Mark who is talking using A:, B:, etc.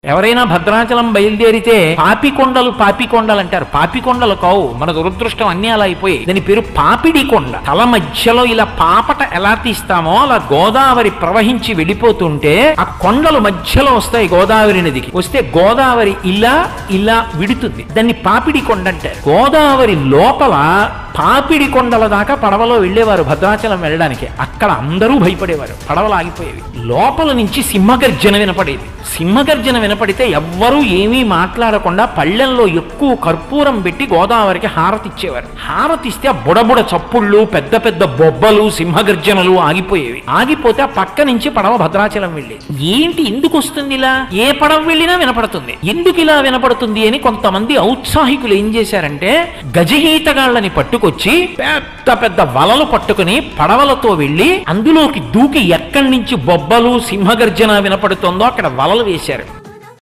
A: ఎవరైనా భద్రాచలం బయలుదేరితే పాపికొండలు అంటారు. పాపికొండలు కావు, మన దురదృష్టం అన్నీ అలా అయిపోయి. దాని పేరు పాపిడి కొండ. తల మధ్యలో ఇలా పాపట ఎలా తీస్తామో అలా గోదావరి ప్రవహించి వెళ్ళిపోతుంటే ఆ కొండలు మధ్యలో వస్తాయి గోదావరి నదికి. వస్తే గోదావరి ఇలా ఇలా విడుతుంది. దాన్ని పాపిడి కొండ అంటారు. గోదావరి లోపల పాపిడి కొండల దాకా పడవలో వెళ్ళేవారు భద్రాచలం వెళ్ళడానికి. అక్కడ అందరూ భయపడేవారు, పడవలు ఆగిపోయేవి. లోపల నుంచి సింహగర్జన వినపడేది. సింహగర్జన వినపడితే ఎవ్వరూ ఏమీ మాట్లాడకుండా పళ్ళెంలో ఎక్కువ కర్పూరం పెట్టి గోదావరికి హారతిచ్చేవారు. హారతిస్తే బుడబుడ చప్పుళ్ళు, పెద్ద పెద్ద బొబ్బలు, సింహగర్జనలు ఆగిపోయేవి. ఆగిపోతే ఆ పక్క నుంచి పడవ భద్రాచలం వెళ్ళేది. ఏంటి ఎందుకు వస్తుంది ఇలా? ఏ పడవ వెళ్ళినా వినపడుతుంది. ఎందుకు ఇలా వినపడుతుంది అని కొంతమంది ఔత్సాహికులు ఏం చేశారంటే గజహీతగాళ్ళని పట్టుకొచ్చి పెద్ద పెద్ద వలలు పట్టుకుని పడవలతో వెళ్ళి అందులోకి దూకి ఎక్కడి నుంచి బొబ్బలు సింహగర్జన వినపడుతుందో అక్కడ వలలు వేశారు.